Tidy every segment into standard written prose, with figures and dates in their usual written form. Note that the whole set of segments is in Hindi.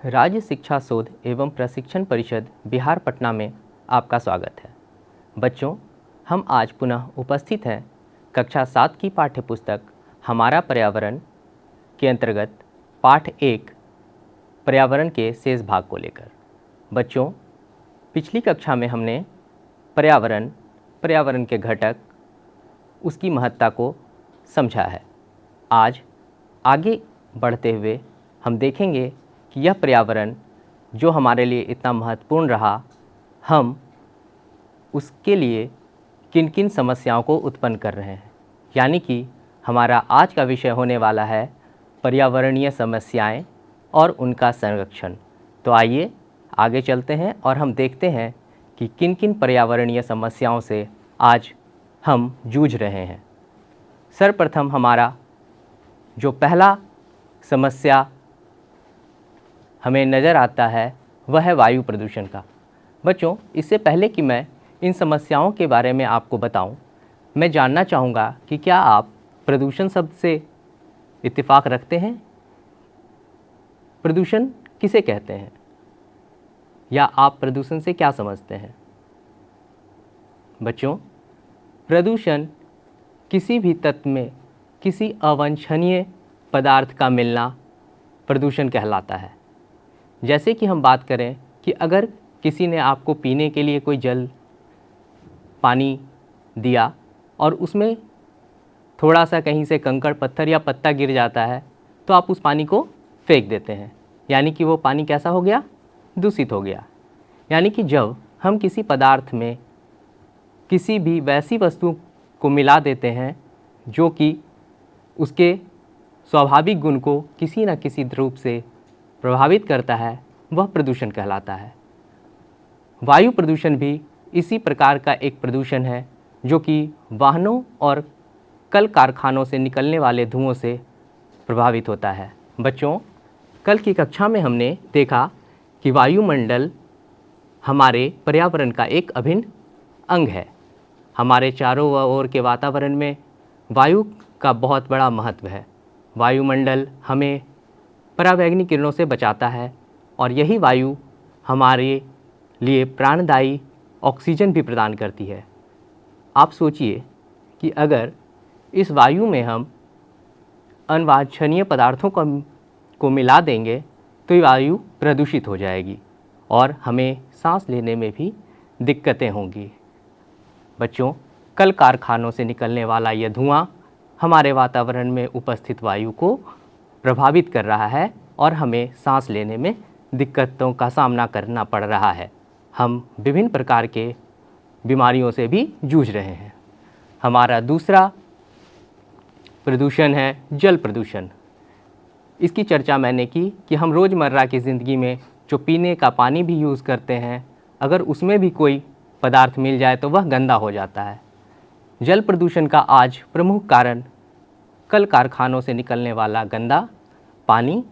राज्य शिक्षा शोध एवं प्रशिक्षण परिषद बिहार पटना में आपका स्वागत है। बच्चों, हम आज पुनः उपस्थित हैं कक्षा 7 की पाठ्यपुस्तक हमारा पर्यावरण के अंतर्गत पाठ 1 पर्यावरण के शेष भाग को लेकर। बच्चों, पिछली कक्षा में हमने पर्यावरण के घटक, उसकी महत्ता को समझा है। आज आगे बढ़ते हुए हम देखेंगे कि यह पर्यावरण जो हमारे लिए इतना महत्वपूर्ण रहा, हम उसके लिए किन किन समस्याओं को उत्पन्न कर रहे हैं। यानी कि हमारा आज का विषय होने वाला है पर्यावरणीय समस्याएं और उनका संरक्षण। तो आइए आगे चलते हैं और हम देखते हैं कि किन किन पर्यावरणीय समस्याओं से आज हम जूझ रहे हैं। सर्वप्रथम हमारा जो पहला समस्या हमें नज़र आता है वह है वायु प्रदूषण का। बच्चों, इससे पहले कि मैं इन समस्याओं के बारे में आपको बताऊं, मैं जानना चाहूँगा कि क्या आप प्रदूषण शब्द से इत्तेफाक रखते हैं? प्रदूषण किसे कहते हैं या आप प्रदूषण से क्या समझते हैं? बच्चों, प्रदूषण किसी भी तत्व में किसी अवांछनीय पदार्थ का मिलना प्रदूषण कहलाता है। जैसे कि हम बात करें कि अगर किसी ने आपको पीने के लिए कोई जल पानी दिया और उसमें थोड़ा सा कहीं से कंकड़ पत्थर या पत्ता गिर जाता है तो आप उस पानी को फेंक देते हैं, यानी कि वो पानी कैसा हो गया? दूषित हो गया। यानी कि जब हम किसी पदार्थ में किसी भी वैसी वस्तु को मिला देते हैं जो कि उसके स्वाभाविक गुण को किसी न किसी रूप से प्रभावित करता है, वह प्रदूषण कहलाता है। वायु प्रदूषण भी इसी प्रकार का एक प्रदूषण है जो कि वाहनों और कल कारखानों से निकलने वाले धुओं से प्रभावित होता है। बच्चों, कल की कक्षा में हमने देखा कि वायुमंडल हमारे पर्यावरण का एक अभिन्न अंग है। हमारे चारों ओर के वातावरण में वायु का बहुत बड़ा महत्व है। वायुमंडल हमें पराबैंगनी किरणों से बचाता है और यही वायु हमारे लिए प्राणदायी ऑक्सीजन भी प्रदान करती है। आप सोचिए कि अगर इस वायु में हम अनवांछनीय पदार्थों को मिला देंगे तो ये वायु प्रदूषित हो जाएगी और हमें सांस लेने में भी दिक्कतें होंगी। बच्चों, कल कारखानों से निकलने वाला यह धुआं हमारे वातावरण में उपस्थित वायु को प्रभावित कर रहा है और हमें सांस लेने में दिक्कतों का सामना करना पड़ रहा है। हम विभिन्न प्रकार के बीमारियों से भी जूझ रहे हैं। हमारा दूसरा प्रदूषण है जल प्रदूषण। इसकी चर्चा मैंने की कि हम रोज़मर्रा की ज़िंदगी में जो पीने का पानी भी यूज़ करते हैं, अगर उसमें भी कोई पदार्थ मिल जाए तो वह गंदा हो जाता है। जल प्रदूषण का आज प्रमुख कारण कल कारखानों से निकलने वाला गंदा पानी,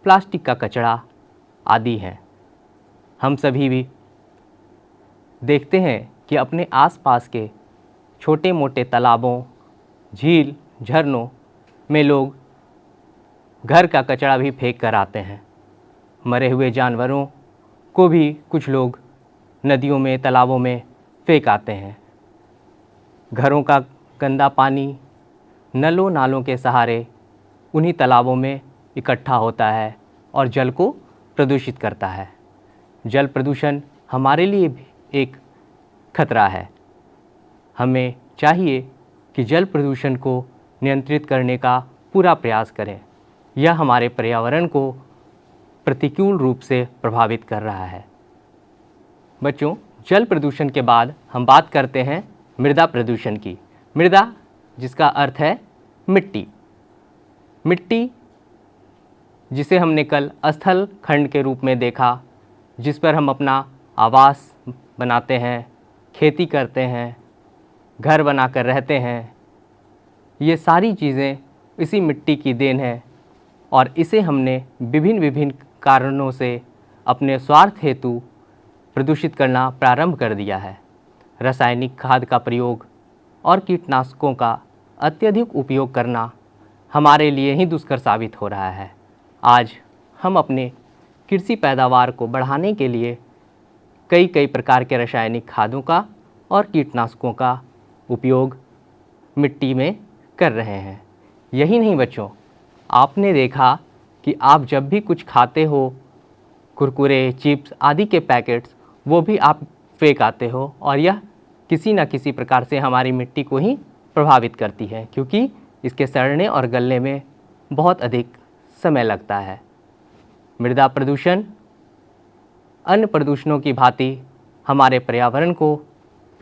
प्लास्टिक का कचरा आदि हैं। हम सभी भी देखते हैं कि अपने आसपास के छोटे मोटे तालाबों, झील, झरनों में लोग घर का कचरा भी फेंक कर आते हैं। मरे हुए जानवरों को भी कुछ लोग नदियों में, तालाबों में फेंक आते हैं। घरों का गंदा पानी नलों नालों के सहारे उन्हीं तालाबों में इकट्ठा होता है और जल को प्रदूषित करता है। जल प्रदूषण हमारे लिए भी एक खतरा है। हमें चाहिए कि जल प्रदूषण को नियंत्रित करने का पूरा प्रयास करें। यह हमारे पर्यावरण को प्रतिकूल रूप से प्रभावित कर रहा है। बच्चों, जल प्रदूषण के बाद हम बात करते हैं मृदा प्रदूषण की। मृदा जिसका अर्थ है मिट्टी। मिट्टी जिसे हमने कल स्थल खंड के रूप में देखा, जिस पर हम अपना आवास बनाते हैं, खेती करते हैं, घर बनाकर रहते हैं, ये सारी चीज़ें इसी मिट्टी की देन है और इसे हमने विभिन्न कारणों से अपने स्वार्थ हेतु प्रदूषित करना प्रारंभ कर दिया है। रासायनिक खाद का प्रयोग और कीटनाशकों का अत्यधिक उपयोग करना हमारे लिए ही दुष्कर साबित हो रहा है। आज हम अपने कृषि पैदावार को बढ़ाने के लिए कई कई प्रकार के रासायनिक खादों का और कीटनाशकों का उपयोग मिट्टी में कर रहे हैं। यही नहीं बच्चों, आपने देखा कि आप जब भी कुछ खाते हो, कुरकुरे, चिप्स आदि के पैकेट्स, वो भी आप फेंक आते हो और यह किसी न किसी प्रकार से हमारी मिट्टी को ही प्रभावित करती है, क्योंकि इसके सड़ने और गलने में बहुत अधिक समय लगता है। मृदा प्रदूषण अन्य प्रदूषणों की भांति हमारे पर्यावरण को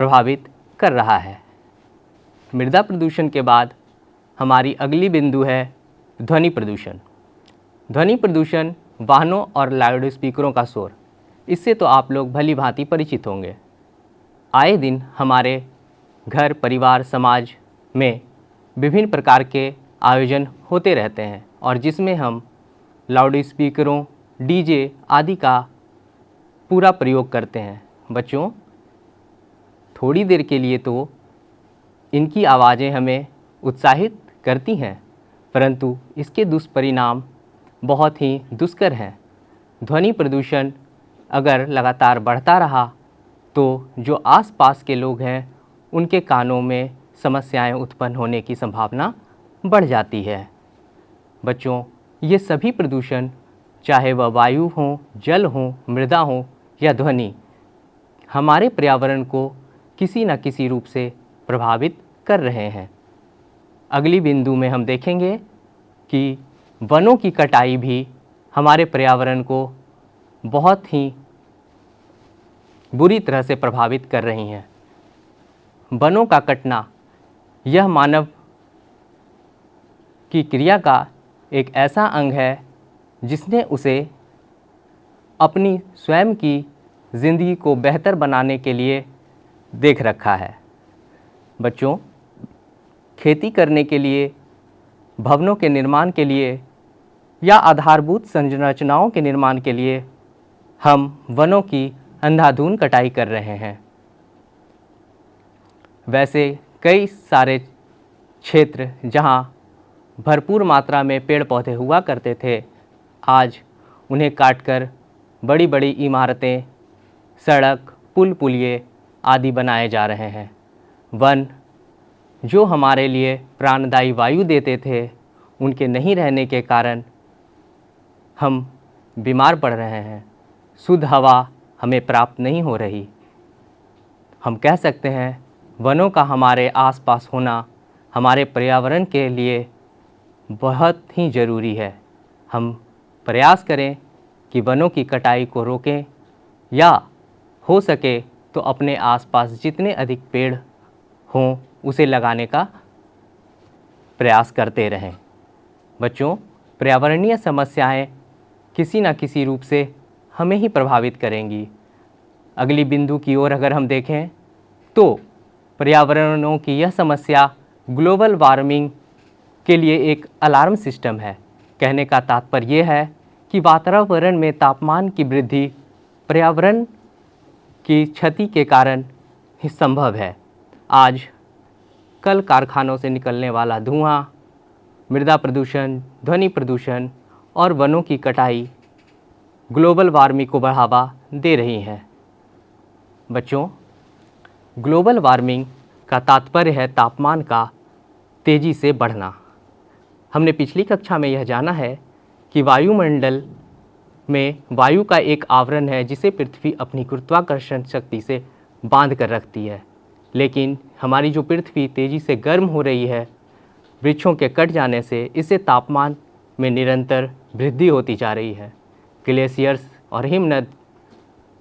प्रभावित कर रहा है। मृदा प्रदूषण के बाद हमारी अगली बिंदु है ध्वनि प्रदूषण। ध्वनि प्रदूषण वाहनों और लाउड स्पीकरों का शोर, इससे तो आप लोग भली भांति परिचित होंगे। आए दिन हमारे घर, परिवार, समाज में विभिन्न प्रकार के आयोजन होते रहते हैं और जिसमें हम लाउड स्पीकरों, डीजे आदि का पूरा प्रयोग करते हैं। बच्चों, थोड़ी देर के लिए तो इनकी आवाज़ें हमें उत्साहित करती हैं, परंतु इसके दुष्परिणाम बहुत ही दुष्कर हैं। ध्वनि प्रदूषण अगर लगातार बढ़ता रहा तो जो आसपास के लोग हैं उनके कानों में समस्याएं उत्पन्न होने की संभावना बढ़ जाती है। बच्चों, ये सभी प्रदूषण, चाहे वह वायु हो, जल हो, मृदा हो या ध्वनि, हमारे पर्यावरण को किसी न किसी रूप से प्रभावित कर रहे हैं। अगली बिंदु में हम देखेंगे कि वनों की कटाई भी हमारे पर्यावरण को बहुत ही बुरी तरह से प्रभावित कर रही हैं। वनों का कटना यह मानव की क्रिया का एक ऐसा अंग है जिसने उसे अपनी स्वयं की ज़िंदगी को बेहतर बनाने के लिए देख रखा है। बच्चों, खेती करने के लिए, भवनों के निर्माण के लिए या आधारभूत संरचनाओं के निर्माण के लिए हम वनों की अंधाधुंध कटाई कर रहे हैं। वैसे कई सारे क्षेत्र जहां भरपूर मात्रा में पेड़ पौधे हुआ करते थे, आज उन्हें काटकर बड़ी बड़ी इमारतें, सड़क, पुल पुलिये आदि बनाए जा रहे हैं। वन जो हमारे लिए प्राणदायी वायु देते थे, उनके नहीं रहने के कारण हम बीमार पड़ रहे हैं। शुद्ध हवा हमें प्राप्त नहीं हो रही। हम कह सकते हैं वनों का हमारे आसपास होना हमारे पर्यावरण के लिए बहुत ही ज़रूरी है। हम प्रयास करें कि वनों की कटाई को रोकें या हो सके तो अपने आसपास जितने अधिक पेड़ हों उसे लगाने का प्रयास करते रहें। बच्चों, पर्यावरणीय समस्याएं किसी न किसी रूप से हमें ही प्रभावित करेंगी। अगली बिंदु की ओर अगर हम देखें तो पर्यावरणों की यह समस्या ग्लोबल वार्मिंग के लिए एक अलार्म सिस्टम है। कहने का तात्पर्य यह है कि वातावरण में तापमान की वृद्धि पर्यावरण की क्षति के कारण ही संभव है। आज कल कारखानों से निकलने वाला धुआं, मृदा प्रदूषण, ध्वनि प्रदूषण और वनों की कटाई ग्लोबल वार्मिंग को बढ़ावा दे रही हैं। बच्चों, ग्लोबल वार्मिंग का तात्पर्य है तापमान का तेज़ी से बढ़ना। हमने पिछली कक्षा में यह जाना है कि वायुमंडल में वायु का एक आवरण है जिसे पृथ्वी अपनी गुरुत्वाकर्षण शक्ति से बांध कर रखती है, लेकिन हमारी जो पृथ्वी तेज़ी से गर्म हो रही है वृक्षों के कट जाने से, इससे तापमान में निरंतर वृद्धि होती जा रही है। ग्लेशियर्स और हिमनद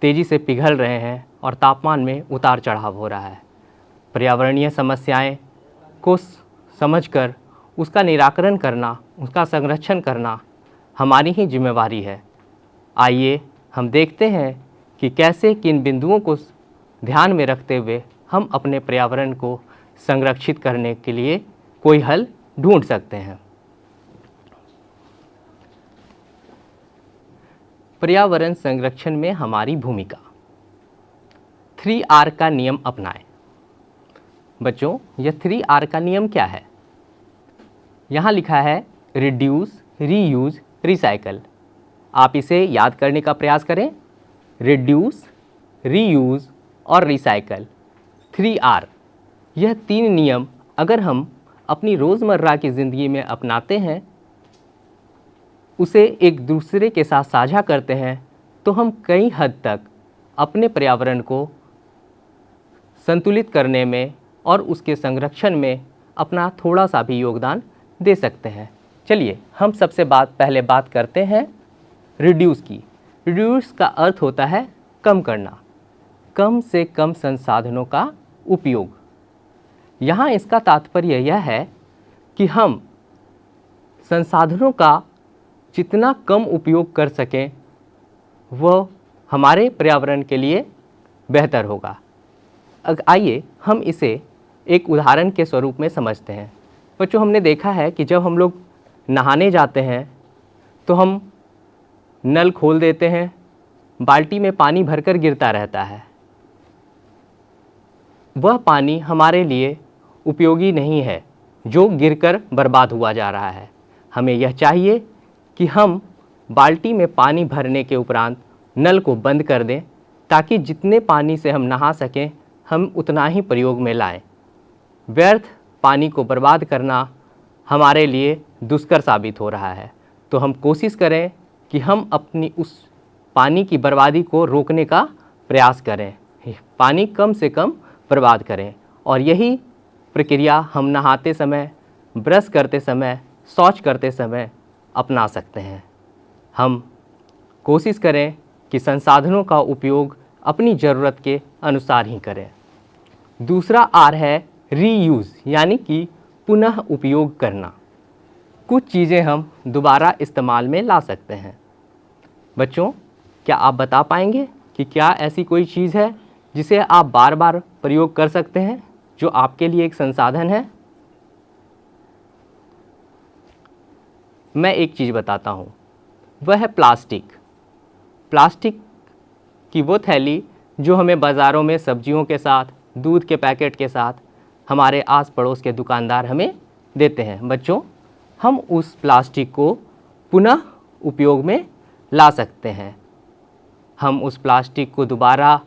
तेज़ी से पिघल रहे हैं और तापमान में उतार चढ़ाव हो रहा है। पर्यावरणीय समस्याएं को समझकर उसका निराकरण करना, उसका संरक्षण करना हमारी ही जिम्मेवारी है। आइए हम देखते हैं कि कैसे किन बिंदुओं को ध्यान में रखते हुए हम अपने पर्यावरण को संरक्षित करने के लिए कोई हल ढूंढ सकते हैं। पर्यावरण संरक्षण में हमारी भूमिका। 3R का नियम अपनाएं। बच्चों, यह 3R का नियम क्या है? यहाँ लिखा है रिड्यूस, रीयूज, रिसाइकल। आप इसे याद करने का प्रयास करें। रिड्यूस, रीयूज़ और रिसाइकल, 3R। यह 3 नियम अगर हम अपनी रोज़मर्रा की ज़िंदगी में अपनाते हैं, उसे एक दूसरे के साथ साझा करते हैं, तो हम कई हद तक अपने पर्यावरण को संतुलित करने में और उसके संरक्षण में अपना थोड़ा सा भी योगदान दे सकते हैं। चलिए हम सबसे पहले बात करते हैं रिड्यूस की। रिड्यूस का अर्थ होता है कम करना, कम से कम संसाधनों का उपयोग। यहाँ इसका तात्पर्य यह है कि हम संसाधनों का जितना कम उपयोग कर सकें वह हमारे पर्यावरण के लिए बेहतर होगा। आइए हम इसे एक उदाहरण के स्वरूप में समझते हैं। बच्चों, हमने देखा है कि जब हम लोग नहाने जाते हैं तो हम नल खोल देते हैं, बाल्टी में पानी भरकर गिरता रहता है। वह पानी हमारे लिए उपयोगी नहीं है, जो गिरकर बर्बाद हुआ जा रहा है। हमें यह चाहिए कि हम बाल्टी में पानी भरने के उपरांत नल को बंद कर दें, ताकि जितने पानी से हम नहा सकें हम उतना ही प्रयोग में लाएं। व्यर्थ पानी को बर्बाद करना हमारे लिए दुष्कर साबित हो रहा है। तो हम कोशिश करें कि हम अपनी उस पानी की बर्बादी को रोकने का प्रयास करें, पानी कम से कम बर्बाद करें। और यही प्रक्रिया हम नहाते समय, ब्रश करते समय, शौच करते समय अपना सकते हैं। हम कोशिश करें कि संसाधनों का उपयोग अपनी ज़रूरत के अनुसार ही करें। दूसरा आर है रीयूज़, यानी कि पुनः उपयोग करना। कुछ चीज़ें हम दोबारा इस्तेमाल में ला सकते हैं। बच्चों, क्या आप बता पाएंगे कि क्या ऐसी कोई चीज़ है जिसे आप बार बार प्रयोग कर सकते हैं, जो आपके लिए एक संसाधन है? मैं एक चीज़ बताता हूँ, वह है प्लास्टिक। प्लास्टिक की वो थैली जो हमें बाज़ारों में सब्जियों के साथ, दूध के पैकेट के साथ हमारे आस पड़ोस के दुकानदार हमें देते हैं। बच्चों, हम उस प्लास्टिक को पुनः उपयोग में ला सकते हैं। हम उस प्लास्टिक को दोबारा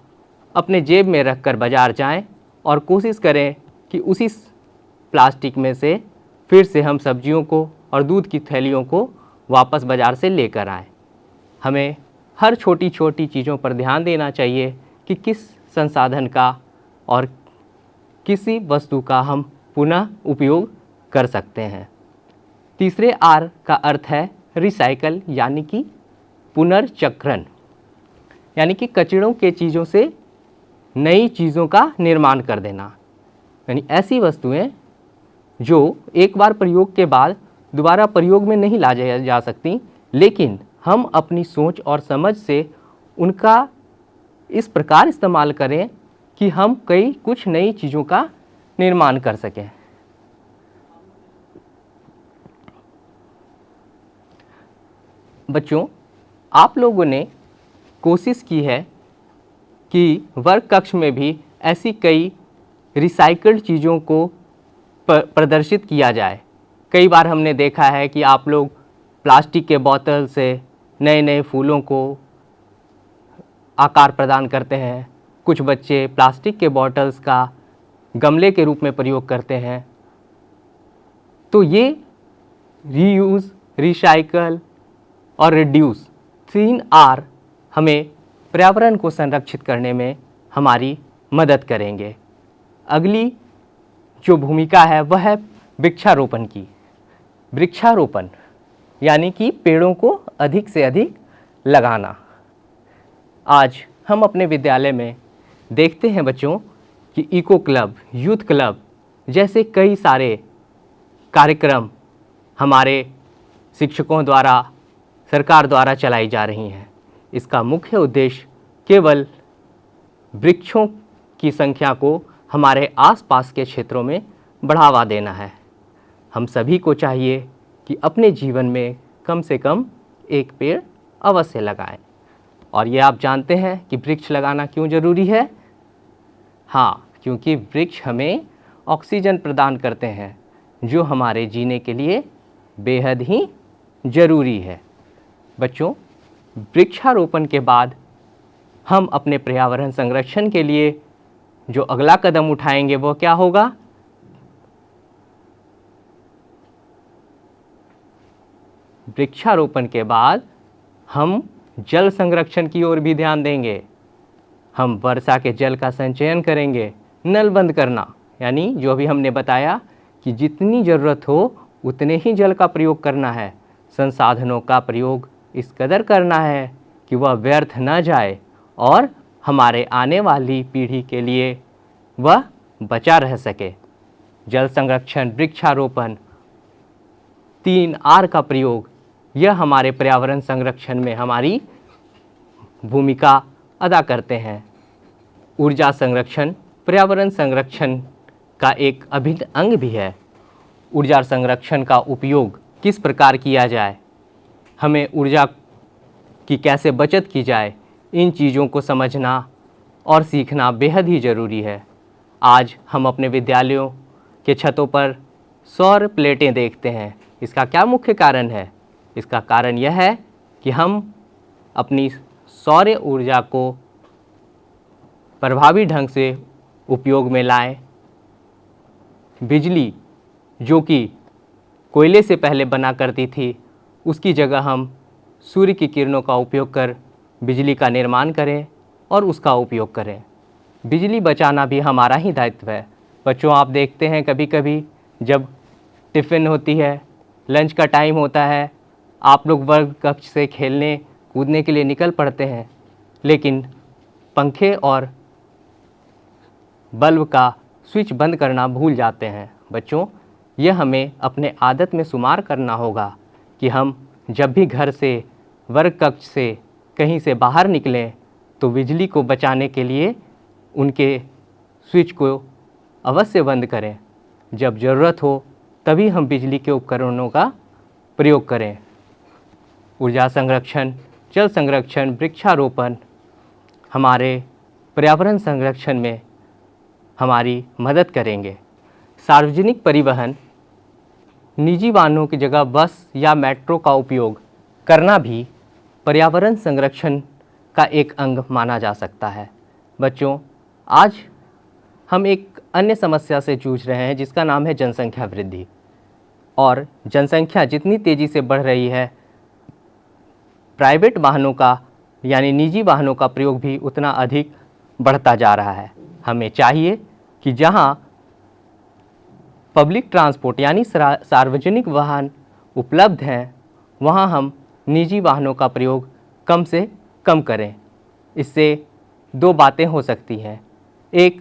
अपने जेब में रखकर बाज़ार जाएं और कोशिश करें कि उसी प्लास्टिक में से फिर से हम सब्जियों को और दूध की थैलियों को वापस बाज़ार से लेकर आएं। हमें हर छोटी छोटी चीज़ों पर ध्यान देना चाहिए कि किस संसाधन का और किसी वस्तु का हम पुनः उपयोग कर सकते हैं। तीसरे आर का अर्थ है रिसाइकल, यानी कि पुनर्चक्रण, यानी कि कचड़ों के चीज़ों से नई चीज़ों का निर्माण कर देना। यानी ऐसी वस्तुएं जो एक बार प्रयोग के बाद दोबारा प्रयोग में नहीं ला जा सकती, लेकिन हम अपनी सोच और समझ से उनका इस प्रकार इस्तेमाल करें कि हम कुछ नई चीज़ों का निर्माण कर सकें। बच्चों, आप लोगों ने कोशिश की है कि वर्ग कक्ष में भी ऐसी कई रिसाइकल्ड चीज़ों को प्रदर्शित किया जाए। कई बार हमने देखा है कि आप लोग प्लास्टिक के बोतल से नए नए फूलों को आकार प्रदान करते हैं। कुछ बच्चे प्लास्टिक के बॉटल्स का गमले के रूप में प्रयोग करते हैं। तो ये रीयूज़, रिसाइकल और रिड्यूस, 3R हमें पर्यावरण को संरक्षित करने में हमारी मदद करेंगे। अगली जो भूमिका है वह है वृक्षारोपण की। वृक्षारोपण यानी कि पेड़ों को अधिक से अधिक लगाना। आज हम अपने विद्यालय में देखते हैं बच्चों कि इको क्लब, यूथ क्लब जैसे कई सारे कार्यक्रम हमारे शिक्षकों द्वारा, सरकार द्वारा चलाई जा रही हैं। इसका मुख्य उद्देश्य केवल वृक्षों की संख्या को हमारे आसपास के क्षेत्रों में बढ़ावा देना है। हम सभी को चाहिए कि अपने जीवन में कम से कम एक पेड़ अवश्य लगाएं। और ये आप जानते हैं कि वृक्ष लगाना क्यों ज़रूरी है? हाँ, क्योंकि वृक्ष हमें ऑक्सीजन प्रदान करते हैं, जो हमारे जीने के लिए बेहद ही ज़रूरी है। बच्चों, वृक्षारोपण के बाद हम अपने पर्यावरण संरक्षण के लिए जो अगला कदम उठाएंगे वो क्या होगा? वृक्षारोपण के बाद हम जल संरक्षण की ओर भी ध्यान देंगे। हम वर्षा के जल का संचयन करेंगे। नल बंद करना, यानी जो भी हमने बताया कि जितनी ज़रूरत हो उतने ही जल का प्रयोग करना है। संसाधनों का प्रयोग इस कदर करना है कि वह व्यर्थ न जाए और हमारे आने वाली पीढ़ी के लिए वह बचा रह सके। जल संरक्षण, वृक्षारोपण, 3R का प्रयोग, यह हमारे पर्यावरण संरक्षण में हमारी भूमिका अदा करते हैं। ऊर्जा संरक्षण पर्यावरण संरक्षण का एक अभिन्न अंग भी है। ऊर्जा संरक्षण का उपयोग किस प्रकार किया जाए, हमें ऊर्जा की कैसे बचत की जाए, इन चीज़ों को समझना और सीखना बेहद ही ज़रूरी है। आज हम अपने विद्यालयों के छतों पर सौर प्लेटें देखते हैं। इसका क्या मुख्य कारण है? इसका कारण यह है कि हम अपनी सौर ऊर्जा को प्रभावी ढंग से उपयोग में लाएं। बिजली जो कि कोयले से पहले बना करती थी, उसकी जगह हम सूर्य की किरणों का उपयोग कर बिजली का निर्माण करें और उसका उपयोग करें। बिजली बचाना भी हमारा ही दायित्व है। बच्चों, आप देखते हैं कभी कभी जब टिफ़िन होती है, लंच का टाइम होता है, आप लोग वर्ग कक्ष से खेलने कूदने के लिए निकल पड़ते हैं, लेकिन पंखे और बल्ब का स्विच बंद करना भूल जाते हैं। बच्चों, यह हमें अपने आदत में शुमार करना होगा कि हम जब भी घर से, वर्ग कक्ष से कहीं से बाहर निकलें तो बिजली को बचाने के लिए उनके स्विच को अवश्य बंद करें। जब ज़रूरत हो तभी हम बिजली के उपकरणों का प्रयोग करें। ऊर्जा संरक्षण, जल संरक्षण, वृक्षारोपण हमारे पर्यावरण संरक्षण में हमारी मदद करेंगे। सार्वजनिक परिवहन, निजी वाहनों की जगह बस या मेट्रो का उपयोग करना भी पर्यावरण संरक्षण का एक अंग माना जा सकता है। बच्चों, आज हम एक अन्य समस्या से जूझ रहे हैं जिसका नाम है जनसंख्या वृद्धि। और जनसंख्या जितनी तेज़ी से बढ़ रही है, प्राइवेट वाहनों का यानी निजी वाहनों का प्रयोग भी उतना अधिक बढ़ता जा रहा है। हमें चाहिए कि जहां पब्लिक ट्रांसपोर्ट यानी सार्वजनिक वाहन उपलब्ध हैं, वहां हम निजी वाहनों का प्रयोग कम से कम करें। इससे दो बातें हो सकती हैं। एक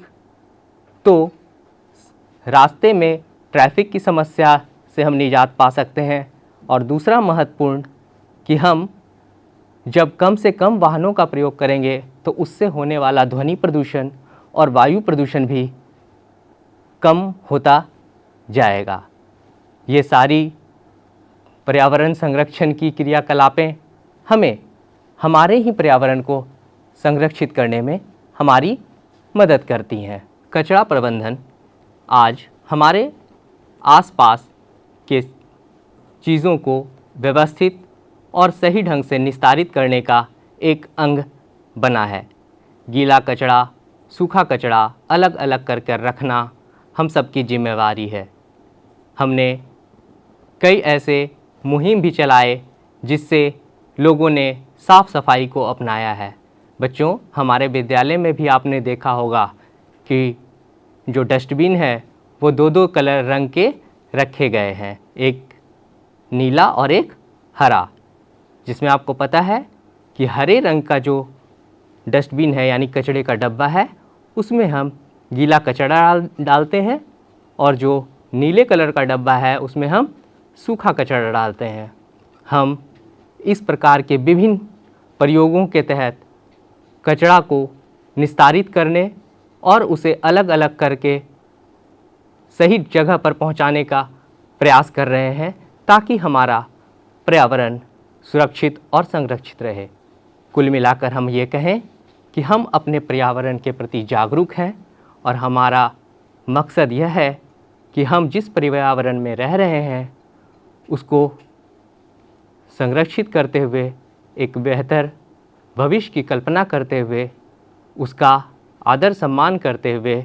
तो रास्ते में ट्रैफिक की समस्या से हम निजात पा सकते हैं, और दूसरा महत्वपूर्ण कि हम जब कम से कम वाहनों का प्रयोग करेंगे तो उससे होने वाला ध्वनि प्रदूषण और वायु प्रदूषण भी कम होता जाएगा। ये सारी पर्यावरण संरक्षण की क्रियाकलापें हमें हमारे ही पर्यावरण को संरक्षित करने में हमारी मदद करती हैं। कचरा प्रबंधन आज हमारे आसपास के चीज़ों को व्यवस्थित और सही ढंग से निस्तारित करने का एक अंग बना है। गीला कचरा, सूखा कचरा अलग अलग कर रखना हम सबकी जिम्मेवारी है। हमने कई ऐसे मुहिम भी चलाए जिससे लोगों ने साफ़ सफाई को अपनाया है। बच्चों, हमारे विद्यालय में भी आपने देखा होगा कि जो डस्टबिन है वो दो दो कलर रंग के रखे गए हैं, एक नीला और एक हरा, जिसमें आपको पता है कि हरे रंग का जो डस्टबिन है यानी कचरे का डब्बा है, उसमें हम गीला कचरा डालते हैं, और जो नीले कलर का डब्बा है उसमें हम सूखा कचरा डालते हैं। हम इस प्रकार के विभिन्न प्रयोगों के तहत कचरा को निस्तारित करने और उसे अलग अलग करके सही जगह पर पहुंचाने का प्रयास कर रहे हैं, ताकि हमारा पर्यावरण सुरक्षित और संरक्षित रहे। कुल मिलाकर हम ये कहें कि हम अपने पर्यावरण के प्रति जागरूक हैं, और हमारा मकसद यह है कि हम जिस पर्यावरण में रह रहे हैं उसको संरक्षित करते हुए एक बेहतर भविष्य की कल्पना करते हुए, उसका आदर सम्मान करते हुए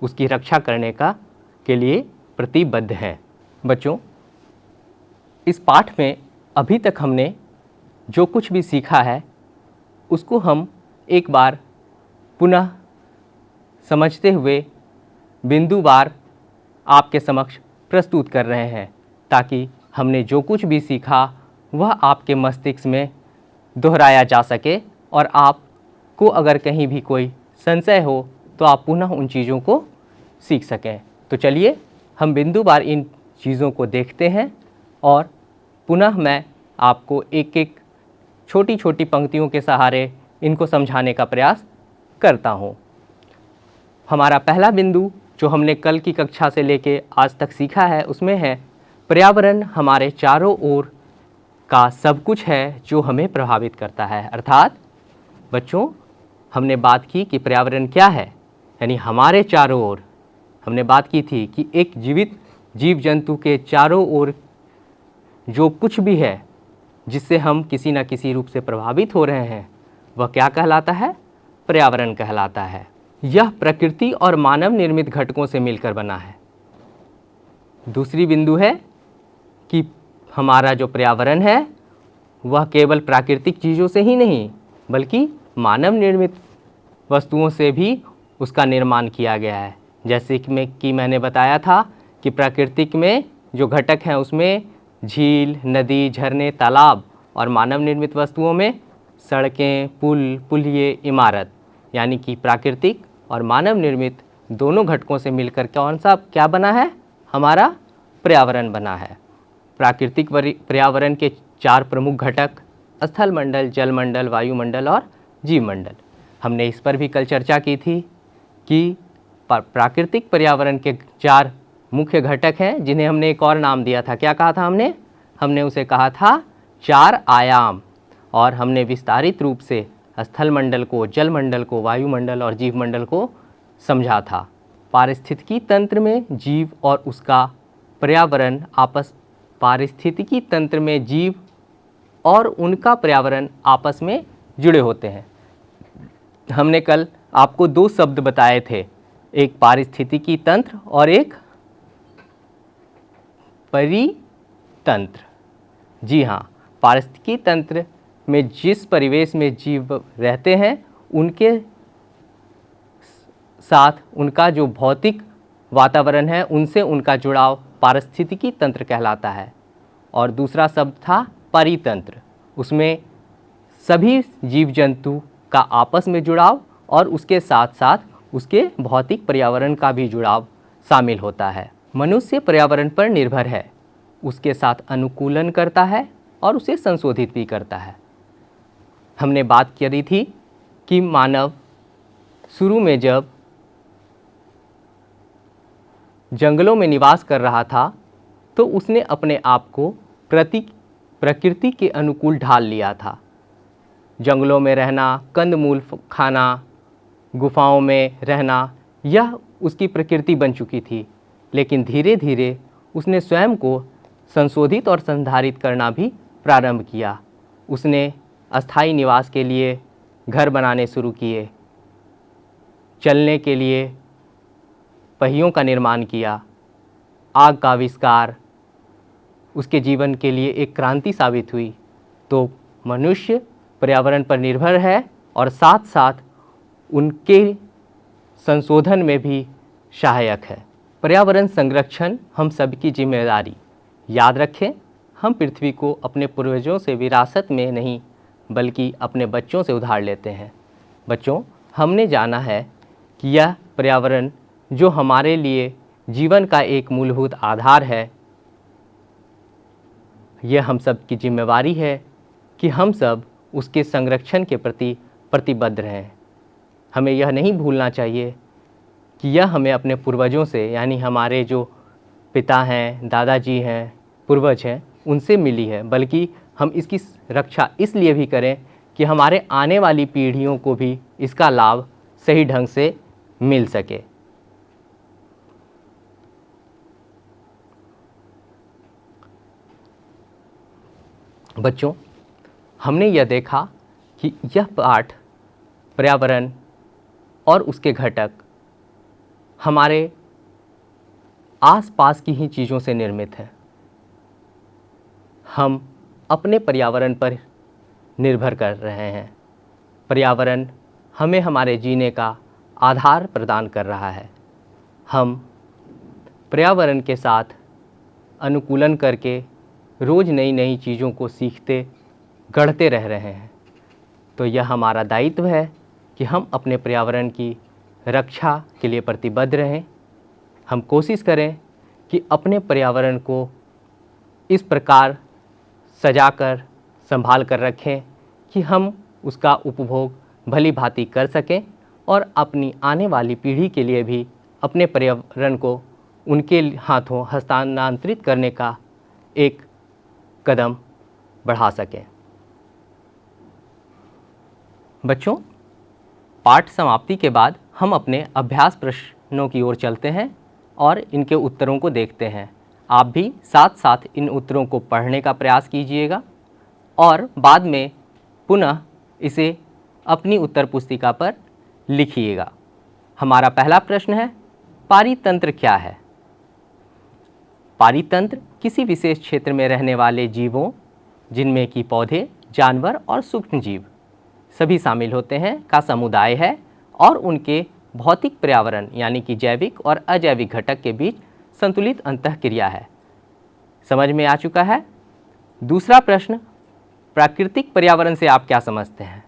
उसकी रक्षा करने के लिए प्रतिबद्ध हैं। बच्चों, इस पाठ में अभी तक हमने जो कुछ भी सीखा है उसको हम एक बार पुनः समझते हुए बिंदुवार आपके समक्ष प्रस्तुत कर रहे हैं, ताकि हमने जो कुछ भी सीखा वह आपके मस्तिष्क में दोहराया जा सके और आपको अगर कहीं भी कोई संशय हो तो आप पुनः उन चीज़ों को सीख सकें। तो चलिए हम बिंदुवार इन चीज़ों को देखते हैं और पुनः मैं आपको एक एक छोटी छोटी पंक्तियों के सहारे इनको समझाने का प्रयास करता हूँ। हमारा पहला बिंदु जो हमने कल की कक्षा से लेके आज तक सीखा है उसमें है पर्यावरण हमारे चारों ओर का सब कुछ है जो हमें प्रभावित करता है। अर्थात बच्चों, हमने बात की कि पर्यावरण क्या है, यानी हमारे चारों ओर हमने बात की थी कि एक जीवित जीव जंतु के चारों ओर जो कुछ भी है जिससे हम किसी न किसी रूप से प्रभावित हो रहे हैं वह क्या कहलाता है? पर्यावरण कहलाता है। यह प्रकृति और मानव निर्मित घटकों से मिलकर बना है। दूसरी बिंदु है कि हमारा जो पर्यावरण है वह केवल प्राकृतिक चीज़ों से ही नहीं बल्कि मानव निर्मित वस्तुओं से भी उसका निर्माण किया गया है। जैसे कि मैंने बताया था कि प्राकृतिक में जो घटक हैं उसमें झील, नदी, झरने, तालाब, और मानव निर्मित वस्तुओं में सड़कें, पुल, पुलिये, इमारत, यानी कि प्राकृतिक और मानव निर्मित दोनों घटकों से मिलकर कौन सा क्या बना है? हमारा पर्यावरण बना है। प्राकृतिक पर्यावरण के 4 प्रमुख घटक स्थल मंडल, जल मंडल, वायुमंडल और जीवमंडल। हमने इस पर भी कल चर्चा की थी कि प्राकृतिक पर्यावरण के 4 मुख्य घटक हैं जिन्हें हमने एक और नाम दिया था। क्या कहा था हमने? हमने उसे कहा था 4 आयाम, और हमने विस्तारित रूप से स्थल मंडल को, जल मंडल को, वायुमंडल और जीवमंडल को समझा था। पारिस्थितिकी तंत्र में जीव और उसका पर्यावरण पारिस्थितिकी तंत्र में जीव और उनका पर्यावरण आपस में जुड़े होते हैं। हमने कल आपको 2 शब्द बताए थे, एक पारिस्थितिकी तंत्र और एक परितंत्र। जी हाँ, पारिस्थितिकी तंत्र में जिस परिवेश में जीव रहते हैं उनके साथ उनका जो भौतिक वातावरण है उनसे उनका जुड़ाव पारिस्थितिकी तंत्र कहलाता है। और दूसरा शब्द था परितंत्र, उसमें सभी जीव जंतु का आपस में जुड़ाव और उसके साथ साथ उसके भौतिक पर्यावरण का भी जुड़ाव शामिल होता है। मनुष्य पर्यावरण पर निर्भर है, उसके साथ अनुकूलन करता है और उसे संशोधित भी करता है। हमने बात करी थी कि मानव शुरू में जब जंगलों में निवास कर रहा था तो उसने अपने आप को प्रकृति के अनुकूल ढाल लिया था। जंगलों में रहना, कंदमूल खाना, गुफाओं में रहना, यह उसकी प्रकृति बन चुकी थी। लेकिन धीरे धीरे उसने स्वयं को संशोधित और संधारित करना भी प्रारंभ किया। उसने अस्थायी निवास के लिए घर बनाने शुरू किए, चलने के लिए पहियों का निर्माण किया। आग का आविष्कार उसके जीवन के लिए एक क्रांति साबित हुई। तो मनुष्य पर्यावरण पर निर्भर है और साथ साथ उनके संशोधन में भी सहायक है। पर्यावरण संरक्षण हम सबकी जिम्मेदारी। याद रखें, हम पृथ्वी को अपने पूर्वजों से विरासत में नहीं बल्कि अपने बच्चों से उधार लेते हैं। बच्चों, हमने जाना है कि यह पर्यावरण जो हमारे लिए जीवन का एक मूलभूत आधार है, यह हम सब की जिम्मेवारी है कि हम सब उसके संरक्षण के प्रति प्रतिबद्ध रहें। हमें यह नहीं भूलना चाहिए कि यह हमें अपने पूर्वजों से, यानी हमारे जो पिता हैं, दादाजी हैं, पूर्वज हैं, उनसे मिली है, बल्कि हम इसकी रक्षा इसलिए भी करें कि हमारे आने वाली पीढ़ियों को भी इसका लाभ सही ढंग से मिल सके। बच्चों, हमने यह देखा कि यह पाठ पर्यावरण और उसके घटक हमारे आसपास की ही चीज़ों से निर्मित हैं। हम अपने पर्यावरण पर निर्भर कर रहे हैं। पर्यावरण हमें हमारे जीने का आधार प्रदान कर रहा है। हम पर्यावरण के साथ अनुकूलन करके रोज़ नई नई चीज़ों को सीखते गढ़ते रह रहे हैं। तो यह हमारा दायित्व है कि हम अपने पर्यावरण की रक्षा के लिए प्रतिबद्ध रहें। हम कोशिश करें कि अपने पर्यावरण को इस प्रकार सजाकर संभाल कर रखें कि हम उसका उपभोग भली भांति कर सकें और अपनी आने वाली पीढ़ी के लिए भी अपने पर्यावरण को उनके हाथों हस्तांतरित करने का एक कदम बढ़ा सकें। बच्चों, पाठ समाप्ति के बाद हम अपने अभ्यास प्रश्नों की ओर चलते हैं और इनके उत्तरों को देखते हैं। आप भी साथ साथ इन उत्तरों को पढ़ने का प्रयास कीजिएगा और बाद में पुनः इसे अपनी उत्तर पुस्तिका पर लिखिएगा। हमारा पहला प्रश्न है, पारितंत्र क्या है? पारितंत्र किसी विशेष क्षेत्र में रहने वाले जीवों, जिनमें कि पौधे, जानवर और सूक्ष्म जीव सभी शामिल होते हैं, का समुदाय है और उनके भौतिक पर्यावरण यानी कि जैविक और अजैविक घटक के बीच संतुलित अंतःक्रिया है। समझ में आ चुका है? दूसरा प्रश्न, प्राकृतिक पर्यावरण से आप क्या समझते हैं?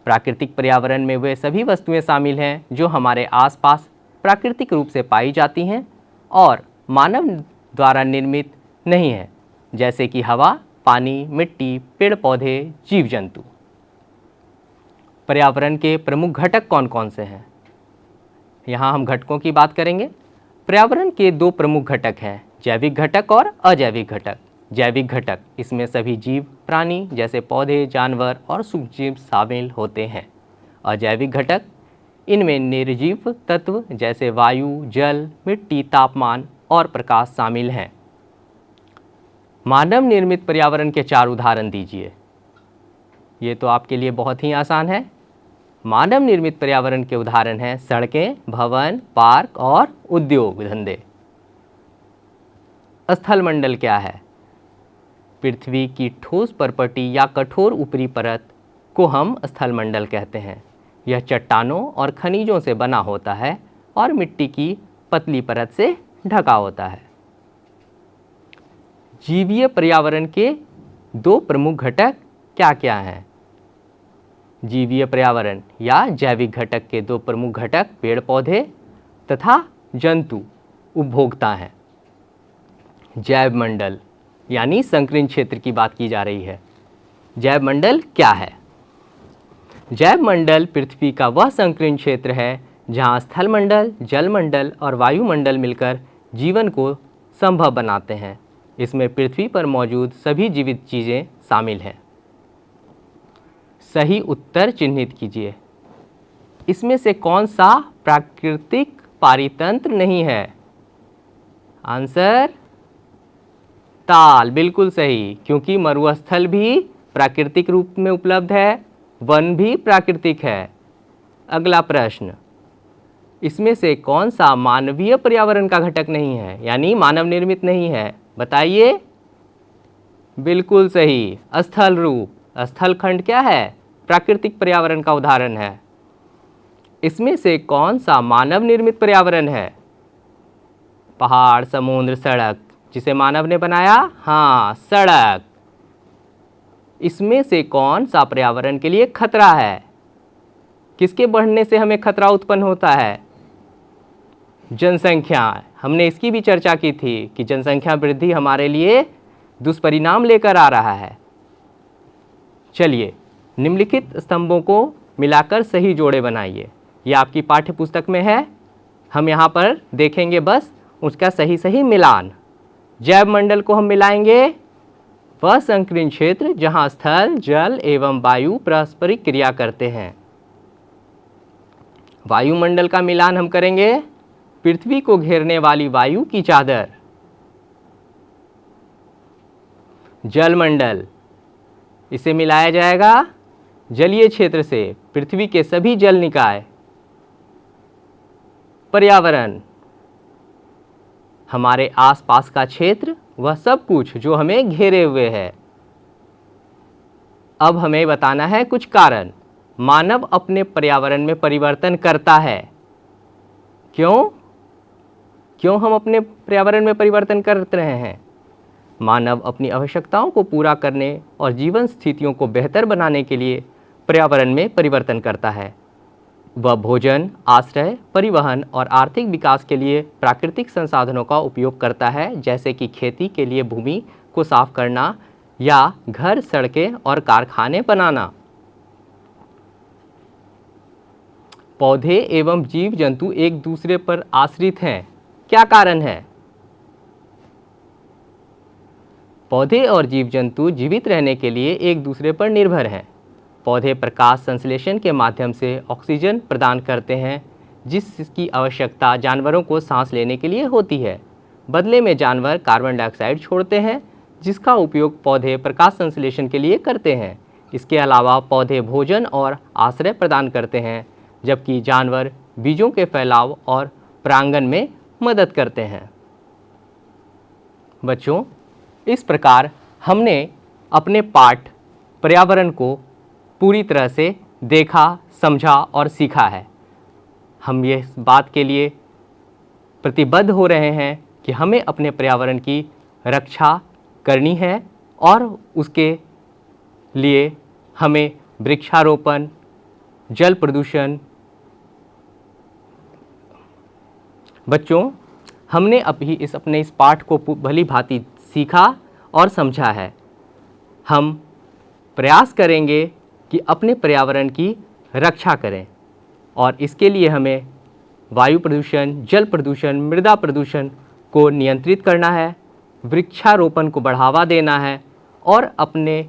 प्राकृतिक पर्यावरण में वे सभी वस्तुएं शामिल हैं जो हमारे आसपास प्राकृतिक रूप से पाई जाती हैं और मानव द्वारा निर्मित नहीं है, जैसे कि हवा, पानी, मिट्टी, पेड़ पौधे, जीव जंतु। पर्यावरण के प्रमुख घटक कौन कौन से हैं? यहाँ हम घटकों की बात करेंगे। पर्यावरण के दो प्रमुख घटक हैं, जैविक घटक और अजैविक घटक। जैविक घटक, इसमें सभी जीव प्राणी जैसे पौधे, जानवर और सूक्ष्मजीव शामिल होते हैं। अजैविक घटक, इनमें निर्जीव तत्व जैसे वायु, जल, मिट्टी, तापमान और प्रकाश शामिल हैं। मानव निर्मित पर्यावरण के 4 उदाहरण दीजिए। ये तो आपके लिए बहुत ही आसान है। मानव निर्मित पर्यावरण के उदाहरण हैं सड़कें, भवन, पार्क और उद्योग धंधे। स्थल मंडल क्या है? पृथ्वी की ठोस परपटी या कठोर ऊपरी परत को हम स्थल मंडल कहते हैं। यह चट्टानों और खनिजों से बना होता है और मिट्टी की पतली परत से ढका होता है। जीवीय पर्यावरण के 2 प्रमुख घटक क्या क्या हैं? जीवीय पर्यावरण या जैविक घटक के 2 प्रमुख घटक पेड़ पौधे तथा जंतु उपभोक्ता हैं। जैव मंडल यानी संकीर्ण क्षेत्र की बात की जा रही है। जैव मंडल क्या है? जैव मंडल पृथ्वी का वह संकीर्ण क्षेत्र है जहाँ स्थल मंडल, जल मंडल और वायुमंडल मिलकर जीवन को संभव बनाते हैं। इसमें पृथ्वी पर मौजूद सभी जीवित चीज़ें शामिल हैं। सही उत्तर चिन्हित कीजिए। इसमें से कौन सा प्राकृतिक पारितंत्र नहीं है? आंसर ताल, बिल्कुल सही, क्योंकि मरुस्थल भी प्राकृतिक रूप में उपलब्ध है, वन भी प्राकृतिक है। अगला प्रश्न, इसमें से कौन सा मानवीय पर्यावरण का घटक नहीं है, यानी मानव निर्मित नहीं है? बताइए। बिल्कुल सही, स्थल रूप। स्थल खंड क्या है? प्राकृतिक पर्यावरण का उदाहरण है। इसमें से कौन सा मानव निर्मित पर्यावरण है? पहाड़, समुद्र, सड़क, जिसे मानव ने बनाया? हाँ, सड़क। इसमें से कौन सा पर्यावरण के लिए खतरा है? किसके बढ़ने से हमें खतरा उत्पन्न होता है? जनसंख्या। हमने इसकी भी चर्चा की थी कि जनसंख्या वृद्धि हमारे लिए दुष्परिणाम लेकर आ रहा है। चलिए, निम्नलिखित स्तंभों को मिलाकर सही जोड़े बनाइए। यह आपकी पाठ्य पुस्तक में है, हम यहाँ पर देखेंगे बस उसका सही सही मिलान। जैव मंडल को हम मिलाएंगे वह संकीर्ण क्षेत्र जहाँ स्थल, जल एवं वायु पारस्परिक क्रिया करते हैं। वायुमंडल का मिलान हम करेंगे पृथ्वी को घेरने वाली वायु की चादर। जलमंडल इसे मिलाया जाएगा जलीय क्षेत्र से। पृथ्वी के सभी जल निकाय। पर्यावरण, हमारे आसपास का क्षेत्र, वह सब कुछ जो हमें घेरे हुए है। अब हमें बताना है कुछ कारण। मानव अपने पर्यावरण में परिवर्तन करता है। क्यों हम अपने पर्यावरण में परिवर्तन कर रहे हैं? मानव अपनी आवश्यकताओं को पूरा करने और जीवन स्थितियों को बेहतर बनाने के लिए पर्यावरण में परिवर्तन करता है। वह भोजन, आश्रय, परिवहन और आर्थिक विकास के लिए प्राकृतिक संसाधनों का उपयोग करता है, जैसे कि खेती के लिए भूमि को साफ करना या घर, सड़कें और कारखाने बनाना। पौधे एवं जीव जंतु एक दूसरे पर आश्रित हैं। क्या कारण है? पौधे और जीव जंतु जीवित रहने के लिए एक दूसरे पर निर्भर हैं। पौधे प्रकाश संश्लेषण के माध्यम से ऑक्सीजन प्रदान करते हैं, जिसकी आवश्यकता जानवरों को सांस लेने के लिए होती है। बदले में जानवर कार्बन डाइऑक्साइड छोड़ते हैं, जिसका उपयोग पौधे प्रकाश संश्लेषण के लिए करते हैं। इसके अलावा पौधे भोजन और आश्रय प्रदान करते हैं, जबकि जानवर बीजों के फैलाव और परागण में मदद करते हैं। बच्चों, इस प्रकार हमने अपने पाठ पर्यावरण को पूरी तरह से देखा, समझा और सीखा है। हम ये इस बात के लिए प्रतिबद्ध हो रहे हैं कि हमें अपने पर्यावरण की रक्षा करनी है और उसके लिए हमें वृक्षारोपण, जल प्रदूषण। बच्चों, हमने अभी अपने इस पाठ को भली भांति सीखा और समझा है। हम प्रयास करेंगे कि अपने पर्यावरण की रक्षा करें और इसके लिए हमें वायु प्रदूषण, जल प्रदूषण, मृदा प्रदूषण को नियंत्रित करना है, वृक्षारोपण को बढ़ावा देना है और अपने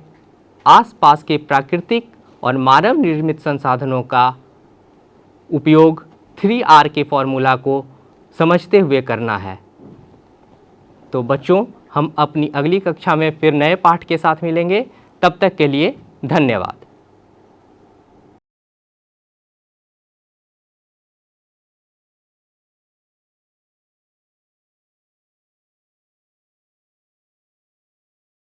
आसपास के प्राकृतिक और मानव निर्मित संसाधनों का उपयोग 3R के फॉर्मूला को समझते हुए करना है। तो बच्चों, हम अपनी अगली कक्षा में फिर नए पाठ के साथ मिलेंगे। तब तक के लिए धन्यवाद।